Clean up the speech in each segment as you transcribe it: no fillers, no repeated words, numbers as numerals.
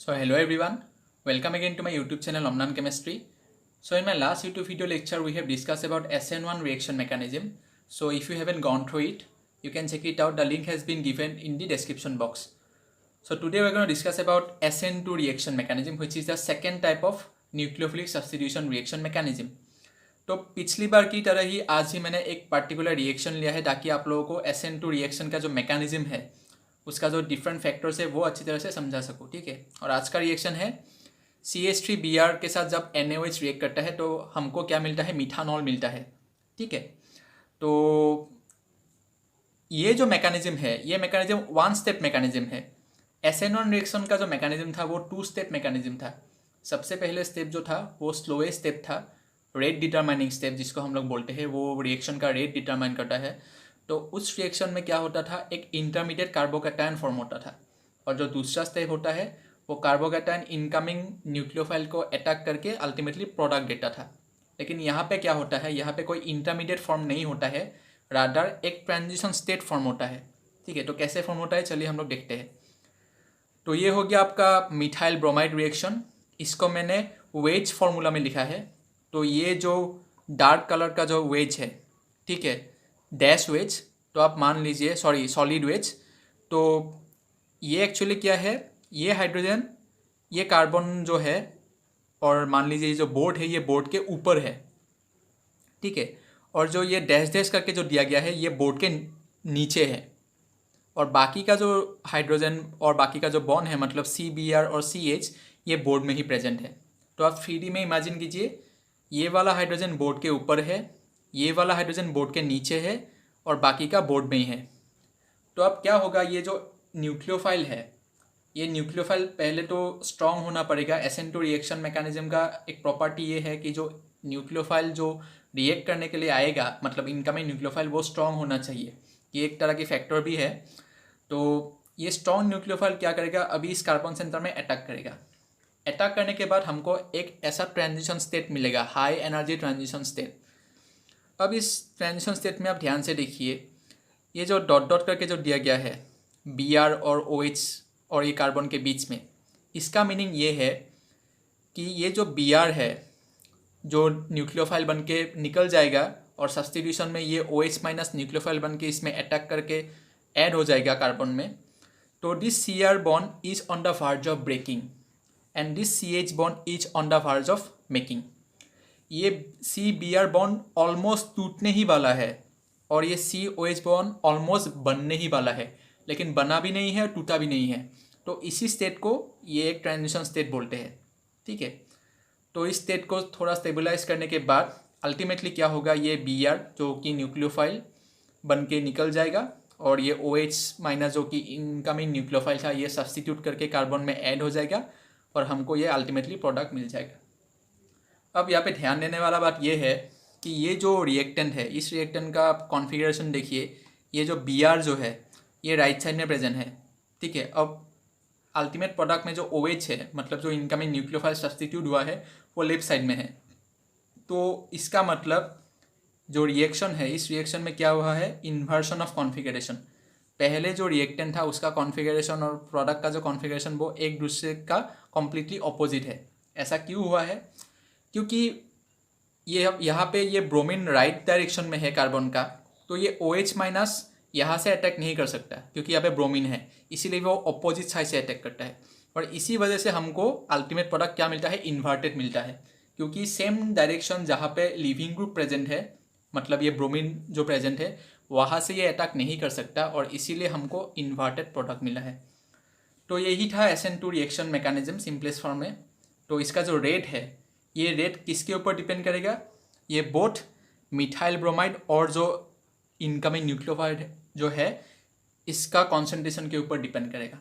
So hello everyone, welcome again to my YouTube channel Omnan Chemistry. So in my last YouTube video lecture we have discussed about SN1 reaction mechanism. So if you haven't gone through it, you can check it out. The link has been given in the description box. So today we're going to discuss about SN2 reaction mechanism, which is the second type of nucleophilic substitution reaction mechanism. तो पिछली बार की तरह ही आज ही मैंने एक particular reaction लिया है ताकि आप लोगों को SN2 रिएक्शन का जो मैकेनिज्म है उसका जो डिफरेंट फैक्टर्स है वो अच्छी तरह से समझा सकूँ, ठीक है। और आज का रिएक्शन है CH3Br के साथ जब NaOH रिएक्ट करता है तो हमको क्या मिलता है, मिथानॉल मिलता है, ठीक है। तो ये जो मैकेनिज्म है ये मैकेनिज्म वन स्टेप मैकेनिज्म है। SN1 रिएक्शन का जो मैकेनिज्म था वो टू स्टेप मैकेनिज्म था। सबसे पहले स्टेप जो था वो स्लोएस्ट स्टेप था, रेट डिटरमाइनिंग स्टेप जिसको हम लोग बोलते हैं, वो रिएक्शन का रेट डिटरमाइन करता है। तो उस रिएक्शन में क्या होता था, एक इंटरमीडिएट कार्बोकैटायन फॉर्म होता था। और जो दूसरा स्टेप होता है वो कार्बोकैटायन इनकमिंग न्यूक्लियोफाइल को अटैक करके अल्टीमेटली प्रोडक्ट देता था। लेकिन यहाँ पे क्या होता है, यहाँ पे कोई इंटरमीडिएट फॉर्म नहीं होता है, रादर एक ट्रांजिशन स्टेट फॉर्म होता है, ठीक है। तो कैसे फॉर्म होता है चलिए हम लोग देखते हैं। तो ये हो गया आपका मिथाइल ब्रोमाइड रिएक्शन। इसको मैंने वेज फॉर्मूला में लिखा है। तो ये जो डार्क कलर का जो वेज है, ठीक है, डैश वेज, तो आप मान लीजिए सॉलिड वेज। तो ये एक्चुअली क्या है, ये हाइड्रोजन ये कार्बन जो है, और मान लीजिए ये जो बोर्ड है ये बोर्ड के ऊपर है, ठीक है। और जो ये डैश डैश करके जो दिया गया है ये बोर्ड के नीचे है। और बाकी का जो हाइड्रोजन और बाकी का जो बॉन्ड है मतलब CBr और CH ये बोर्ड में ही प्रेजेंट है। तो आप 3D में इमेजिन कीजिए, ये वाला हाइड्रोजन बोर्ड के ऊपर है, ये वाला हाइड्रोजन बोर्ड के नीचे है और बाकी का बोर्ड में ही है। तो अब क्या होगा, ये जो न्यूक्लियोफाइल है ये न्यूक्लियोफाइल पहले तो स्ट्रॉन्ग होना पड़ेगा। SN2 रिएक्शन मैकेनिज्म का एक प्रॉपर्टी ये है कि जो न्यूक्लियोफाइल जो रिएक्ट करने के लिए आएगा मतलब इनकमिंग न्यूक्लियोफाइल वो स्ट्रॉन्ग होना चाहिए। ये एक तरह की फैक्टर भी है। तो ये स्ट्रॉन्ग न्यूक्लियोफाइल क्या करेगा, अभी इस कार्बन सेंटर में अटैक करेगा। अटैक करने के बाद हमको एक ऐसा ट्रांजिशन स्टेट मिलेगा, हाई एनर्जी ट्रांजिशन स्टेट। अब इस ट्रांजिशन स्टेट में आप ध्यान से देखिए, ये जो डॉट डॉट करके जो दिया गया है Br और OH और ये कार्बन के बीच में, इसका मीनिंग ये है कि ये जो Br है जो न्यूक्लियोफाइल बन के निकल जाएगा और सब्स्टिट्यूशन में ये OH माइनस न्यूक्लियोफाइल बन के इसमें अटैक करके ऐड हो जाएगा कार्बन में। तो this Cr bond is on the verge of breaking and this CH bond is on the verge of making. ये CBr बॉन्ड ऑलमोस्ट टूटने ही वाला है और ये COH बॉन्ड ऑलमोस्ट बनने ही वाला है, लेकिन बना भी नहीं है और टूटा भी नहीं है। तो इसी स्टेट को ये एक ट्रांजिशन स्टेट बोलते हैं, ठीक है। तो इस स्टेट को थोड़ा स्टेबलाइज करने के बाद अल्टीमेटली क्या होगा, ये Br जो कि न्यूक्लियोफाइल बन के निकल जाएगा और ये OH माइनस जो कि इनकमिंग न्यूक्लियोफाइल था ये सब्स्टिट्यूट करके कार्बन में ऐड हो जाएगा और हमको ये अल्टीमेटली प्रोडक्ट मिल जाएगा। अब यहाँ पे ध्यान देने वाला बात ये है कि ये जो रिएक्टेंट है इस रिएक्टेंट का आप कॉन्फ़िगरेशन देखिए, ये जो Br जो है ये राइट साइड में प्रेजेंट है, ठीक है। अब अल्टीमेट प्रोडक्ट में जो OH है मतलब जो इनकमिंग न्यूक्लियोफाइल सब्स्टिट्यूट हुआ है वो लेफ्ट साइड में है। तो इसका मतलब जो रिएक्शन है इस रिएक्शन में क्या हुआ है, इन्वर्शन ऑफ कॉन्फ़िगरेशन। पहले जो रिएक्टेंट था उसका कॉन्फ़िगरेशन और प्रोडक्ट का जो कॉन्फ़िगरेशन वो एक दूसरे का कम्प्लीटली ऑपोजिट है। ऐसा क्यों हुआ है, क्योंकि ये यहाँ पे ये ब्रोमीन राइट डायरेक्शन में है कार्बन का, तो ये OH माइनस यहाँ से अटैक नहीं कर सकता क्योंकि यहाँ पे ब्रोमीन है, इसीलिए वो अपोजिट साइड से अटैक करता है। और इसी वजह से हमको अल्टीमेट प्रोडक्ट क्या मिलता है, इन्वर्टेड मिलता है, क्योंकि सेम डायरेक्शन जहाँ पे लिविंग ग्रुप प्रेजेंट है मतलब ये ब्रोमीन जो प्रेजेंट है वहाँ से ये अटैक नहीं कर सकता और इसीलिए हमको इन्वर्टेड प्रोडक्ट मिला है। तो यही था SN2 reaction mechanism simplest form में। तो इसका जो रेट है ये रेट किसके ऊपर डिपेंड करेगा, ये बोथ मिथाइल ब्रोमाइड और जो इनकमिंग न्यूक्लियोफाइल जो है इसका कॉन्सेंट्रेशन के ऊपर डिपेंड करेगा,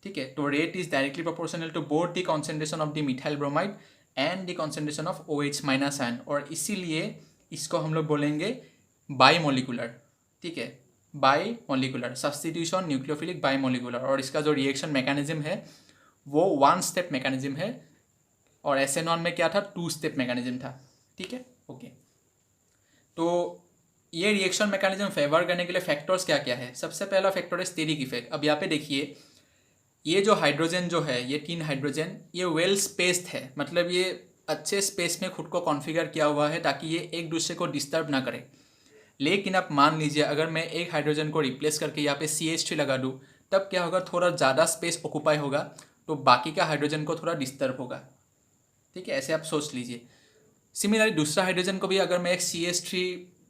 ठीक है। तो rate is directly proportional to both the concentration of the methyl bromide and the concentration of OH minus ion, और इसीलिए इसको हम लोग बोलेंगे बाईमोलिकुलर, ठीक है, बाईमोलिकुलर सब्स्टिट्यूशन न्यूक्लियोफिलिक बाईमोलिकुलर। और इसका जो रिएक्शन मैकेनिज्म है वो वन स्टेप मैकेनिज्म है और SN1 में क्या था, टू स्टेप मैकेनिज्म था, ठीक है, ओके। तो ये रिएक्शन मैकेनिज्म फेवर करने के लिए फैक्टर्स क्या क्या है, सबसे पहला फैक्टर है स्टेरिक इफेक्ट। अब यहाँ पे देखिए ये जो हाइड्रोजन जो है, ये 3 हाइड्रोजन, ये वेल स्पेस्ड है, मतलब ये अच्छे स्पेस में खुद को कॉन्फ़िगर किया हुआ है ताकि ये एक दूसरे को डिस्टर्ब ना करे। लेकिन आप मान लीजिए अगर मैं एक हाइड्रोजन को रिप्लेस करके यहाँ पे CH3 लगा दूँ, तब क्या होगा, थोड़ा ज़्यादा स्पेस ऑक्यूपाई होगा, तो बाकी का हाइड्रोजन को थोड़ा डिस्टर्ब होगा। ठीक है, ऐसे आप सोच लीजिए। सिमिलरली दूसरा हाइड्रोजन को भी अगर मैं एक CH3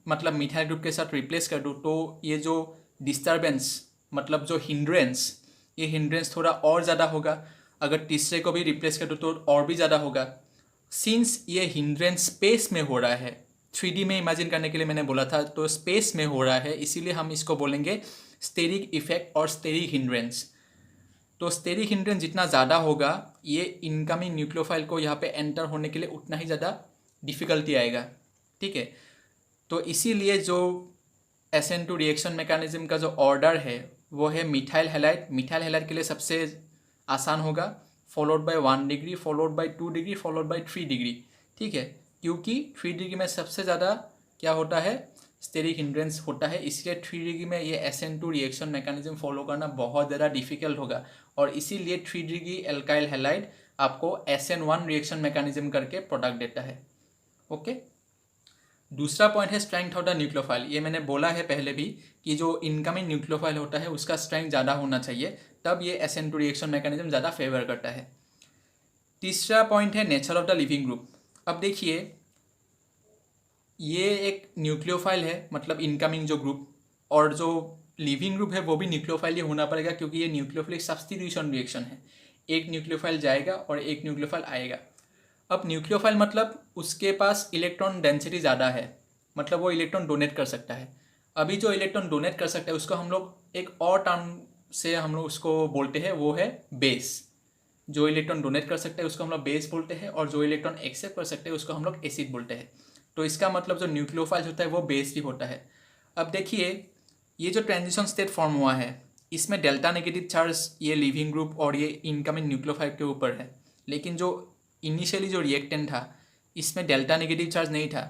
मतलब मिथाइल ग्रुप के साथ रिप्लेस कर दूँ, तो ये जो डिस्टर्बेंस मतलब जो हिंड्रेंस, ये हिंड्रेंस थोड़ा और ज़्यादा होगा। अगर तीसरे को भी रिप्लेस कर दूँ तो और भी ज़्यादा होगा। सिंस ये हिंड्रेंस स्पेस में हो रहा है, 3D में इमेजिन करने के लिए मैंने बोला था, तो स्पेस में हो रहा है, इसीलिए हम इसको बोलेंगे स्टेरिक इफेक्ट और स्टेरिक हिंड्रेंस। तो स्टेरिक हिंड्रेंस जितना ज़्यादा होगा, ये इनकमिंग न्यूक्लियोफाइल को यहाँ पे एंटर होने के लिए उतना ही ज़्यादा डिफ़िकल्टी आएगा। ठीक है, तो इसीलिए जो SN2 रिएक्शन मैकेनिज्म का जो ऑर्डर है वो है मिथाइल हैलाइड। मिथाइल हैलाइड के लिए सबसे आसान होगा, followed by 1 degree, followed by 2 degree, followed by 3 degree. ठीक है, क्योंकि 3 डिग्री में सबसे ज़्यादा क्या होता है, स्टेरिक हिंड्रेंस होता है, इसलिए 3 डिग्री में ये SN2 रिएक्शन मैकेनिज्म फॉलो करना बहुत ज़्यादा डिफिकल्ट होगा, और इसीलिए 3 डिग्री एल्काइल हैलाइड आपको SN1 रिएक्शन मैकेनिज्म करके प्रोडक्ट देता है। ओके, दूसरा पॉइंट है स्ट्रेंथ ऑफ द न्यूक्लियोफाइल। ये मैंने बोला है पहले भी कि जो इनकमिंग न्यूक्लियोफाइल होता है उसका स्ट्रेंथ ज़्यादा होना चाहिए, तब ये SN2 रिएक्शन मैकेनिज्म ज़्यादा फेवर करता है। तीसरा पॉइंट है nature of the leaving group. अब देखिए, ये एक न्यूक्लियोफाइल है, मतलब इनकमिंग जो ग्रुप, और जो लिविंग ग्रुप है वो भी न्यूक्लियोफाइल ही होना पड़ेगा, क्योंकि ये न्यूक्लियोफिलिक सब्स्टिट्यूशन रिएक्शन है। एक न्यूक्लियोफाइल जाएगा और एक न्यूक्लियोफाइल आएगा। अब न्यूक्लियोफाइल मतलब उसके पास इलेक्ट्रॉन डेंसिटी ज़्यादा है, मतलब वो इलेक्ट्रॉन डोनेट कर सकता है। अभी जो इलेक्ट्रॉन डोनेट कर सकता है उसको हम लोग एक और टर्म से हम लोग उसको बोलते हैं, वो है बेस। जो इलेक्ट्रॉन डोनेट कर सकते हैं उसको हम लोग बेस बोलते हैं, और जो इलेक्ट्रॉन एक्सेप्ट कर सकते हैं उसको हम लोग एसिड बोलते हैं। तो इसका मतलब जो न्यूक्लियोफाइल होता है वो बेस भी होता है। अब देखिए, ये जो ट्रांजिशन स्टेट फॉर्म हुआ है, इसमें डेल्टा नेगेटिव चार्ज ये लिविंग ग्रुप और ये इनकमिंग न्यूक्लियोफाइल के ऊपर है, लेकिन जो इनिशियली जो रिएक्टेंट था इसमें डेल्टा नेगेटिव चार्ज नहीं था।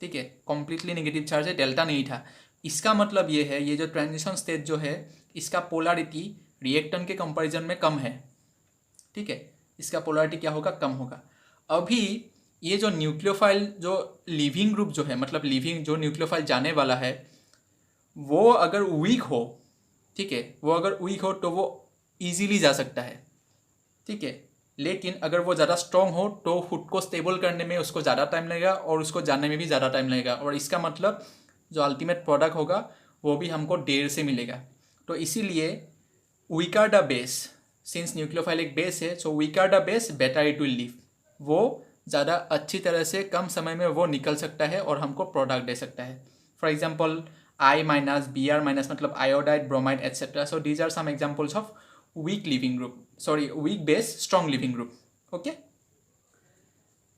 ठीक है, कॉम्प्लीटली नेगेटिव चार्ज है, डेल्टा नहीं था। इसका मतलब ये है, ये जो ट्रांजिशन स्टेट जो है इसका पोलैरिटी रिएक्टेंट के कंपैरिजन में कम है। ठीक है, इसका पोलैरिटी क्या होगा, कम होगा। अभी ये जो न्यूक्लियोफाइल जो लिविंग ग्रुप जो है, मतलब लिविंग जो न्यूक्लियोफाइल जाने वाला है, वो अगर वीक हो, ठीक है, वो अगर वीक हो तो वो इजीली जा सकता है। ठीक है, लेकिन अगर वो ज़्यादा स्ट्रॉन्ग हो तो खुद को स्टेबल करने में उसको ज़्यादा टाइम लगेगा और उसको जाने में भी ज़्यादा टाइम लगेगा, और इसका मतलब जो अल्टीमेट प्रोडक्ट होगा वो भी हमको देर से मिलेगा। तो इसीलिए weaker the base, since nucleophile एक बेस है, so weaker the base better it will leave. वो ज़्यादा अच्छी तरह से कम समय में वो निकल सकता है और हमको प्रोडक्ट दे सकता है। For example I minus, Br minus मतलब iodide, bromide etcetera. So these are some examples of weak leaving group, sorry weak base strong leaving group. Okay,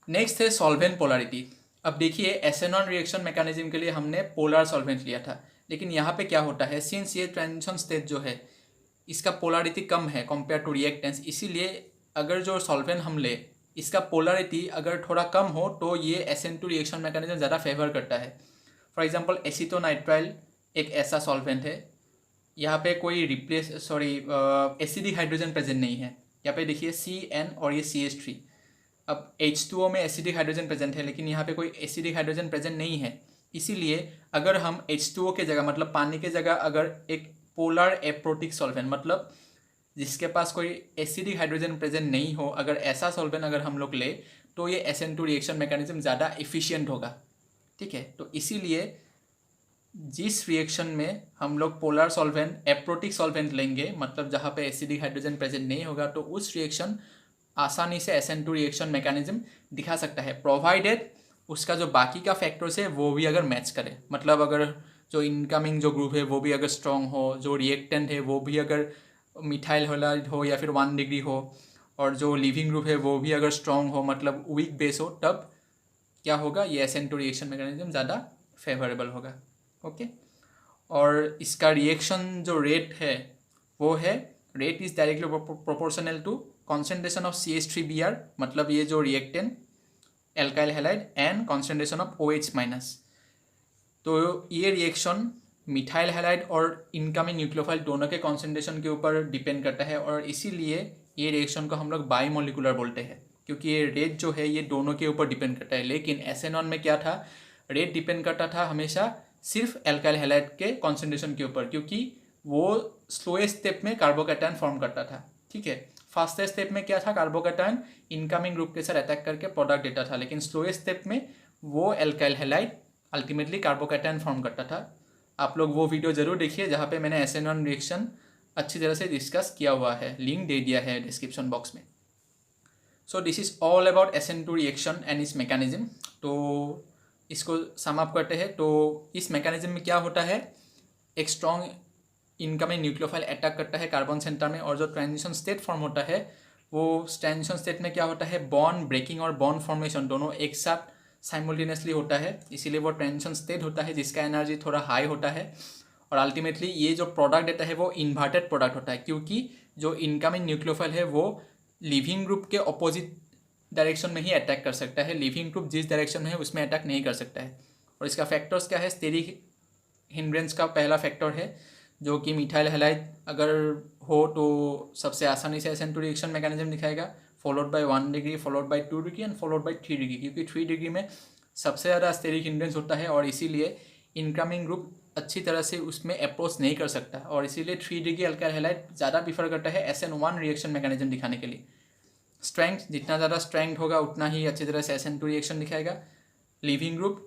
next है सॉल्वेंट पोलैरिटी। अब देखिए, SN1 रिएक्शन मैकेनिज्म के लिए हमने polar solvent लिया था, लेकिन यहाँ पे क्या होता है, सिंस ये ट्रांजिशन स्टेट जो है इसका पोलैरिटी कम है कंपेयर टू रिएक्टेंस, इसीलिए अगर जो सॉल्वेंट हम ले इसका पोलैरिटी अगर थोड़ा कम हो तो ये SN2 रिएक्शन मैकेनिज्म ज़्यादा फेवर करता है। फॉर एग्जांपल एसीटोनाइट्राइल एक ऐसा सॉल्वेंट है, यहाँ पे कोई एसिडिक हाइड्रोजन प्रेजेंट नहीं है। यहाँ पे देखिए CN और ये CH3। अब H2O में एसिडिक हाइड्रोजन प्रेजेंट है, लेकिन यहाँ पे कोई एसिडिक हाइड्रोजन प्रेजेंट नहीं है, इसीलिए अगर हम H2O के जगह मतलब पानी के जगह अगर एक पोलर एप्रोटिक सॉल्वेंट मतलब जिसके पास कोई एसिडिक हाइड्रोजन प्रेजेंट नहीं हो, अगर ऐसा सॉल्वेंट अगर हम लोग ले तो ये SN2 रिएक्शन मैकेनिज्म ज़्यादा एफिशिएंट होगा। ठीक है, तो इसीलिए जिस रिएक्शन में हम लोग पोलर सॉल्वेंट एप्रोटिक सॉल्वेंट लेंगे, मतलब जहाँ पे एसिडिक हाइड्रोजन प्रेजेंट नहीं होगा, तो उस रिएक्शन आसानी से SN2 रिएक्शन मैकेनिज्म दिखा सकता है, प्रोवाइडेड उसका जो बाकी का फैक्टर्स है वो भी अगर मैच करे। मतलब अगर जो इनकमिंग जो ग्रुप है वो भी अगर स्ट्रॉन्ग हो, जो रिएक्टेंट है वो भी अगर मिथाइल हैलाइड हो या फिर 1 डिग्री हो, और जो लिविंग ग्रुप है वो भी अगर स्ट्रॉन्ग हो मतलब वीक बेस हो, तब क्या होगा, ये SN2 रिएक्शन मैकेनिज्म ज़्यादा फेवरेबल होगा। ओके, और इसका रिएक्शन जो रेट है वो है, rate is directly proportional to concentration of CH3Br, मतलब ये जो reactant alkyl halide, and concentration of OH minus. तो ये रिएक्शन मिथाइल हैलाइड और इनकमिंग न्यूक्लियोफाइल दोनों के कॉन्सेंट्रेशन के ऊपर डिपेंड करता है, और इसीलिए ये रिएक्शन को हम लोग बाईमोलिकुलर बोलते हैं, क्योंकि ये रेट जो है ये दोनों के ऊपर डिपेंड करता है। लेकिन SN1 में क्या था, रेट डिपेंड करता था हमेशा सिर्फ एल्काइल हैलाइड के कॉन्सेंट्रेशन के ऊपर, क्योंकि वो स्लोएस्ट स्टेप में कार्बोकैटायन फॉर्म करता था। ठीक है, फास्टेस्ट स्टेप में क्या था, कार्बोकैटायन इनकमिंग ग्रुप के साथ अटैक करके प्रोडक्ट देता था, लेकिन स्लोएस्ट स्टेप में वो alkyl halide ultimately carbocation form करता था। आप लोग वो वीडियो जरूर देखिए जहाँ पे मैंने SN1 रिएक्शन अच्छी तरह से डिस्कस किया हुआ है, लिंक दे दिया है डिस्क्रिप्शन बॉक्स में। So this is all about SN2 reaction and इस मैकेनिज्म। तो इसको सम अप करते हैं। तो इस मैकेनिज्म में क्या होता है, एक स्ट्रॉन्ग इनकमिंग न्यूक्लियोफाइल अटैक करता है कार्बन सेंटर में, और जो ट्रांजिशन स्टेट फॉर्म होता है वो ट्रांजिशन स्टेट में क्या होता है, बॉन्ड ब्रेकिंग और बॉन्ड फॉर्मेशन दोनों एक साथ साइमल्टेनियसली होता है, इसीलिए वो ट्रांजिशन स्टेट होता है जिसका एनर्जी थोड़ा हाई होता है। और अल्टीमेटली ये जो प्रोडक्ट देता है वो इन्वर्टेड प्रोडक्ट होता है, क्योंकि जो इनकमिंग न्यूक्लियोफाइल है वो लिविंग ग्रुप के ऑपोजिट डायरेक्शन में ही अटैक कर सकता है, लिविंग ग्रुप जिस डायरेक्शन में है उसमें अटैक नहीं कर सकता है। और इसका फैक्टर्स क्या है, स्टेरिक हिंड्रेंस का पहला फैक्टर है जो कि मिथाइल हैलाइड अगर हो तो सबसे आसानी से SN2 रिएक्शन मैकेनिज्म दिखाएगा, followed by 1 degree, followed by 2 degree and followed by 3 degree, क्योंकि 3 डिग्री में सबसे ज़्यादा स्टेरिक हिंड्रेंस होता है और इसीलिए इनकमिंग ग्रुप अच्छी तरह से उसमें अप्रोच नहीं कर सकता, और इसीलिए 3 डिग्री अल्काइल हैलाइड ज़्यादा प्रीफर करता है SN1 रिएक्शन मैकेनिज्म दिखाने के लिए। स्ट्रेंथ जितना ज़्यादा स्ट्रेंथ होगा उतना ही अच्छी तरह से SN2 रिएक्शन दिखाएगा। लिविंग ग्रुप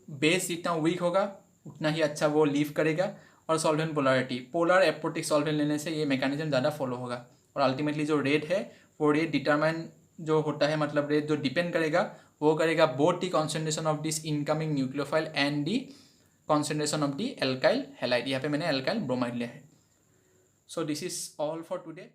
बेस जितना वीक होगा उतना ही अच्छा वो लीव करेगा। और सॉल्वेंट पोलैरिटी, पोलर एपोटिक सॉल्वेंट लेने से ये मैकेनिज्म ज़्यादा फॉलो होगा। और अल्टीमेटली जो रेट है वो रेट डिटरमाइन जो होता है, मतलब रेट जो डिपेंड करेगा वो करेगा both the concentration of this incoming nucleophile and the concentration of the alkyl halide. यहाँ पे मैंने एल्काइल ब्रोमाइड लिया है। So this is all for today.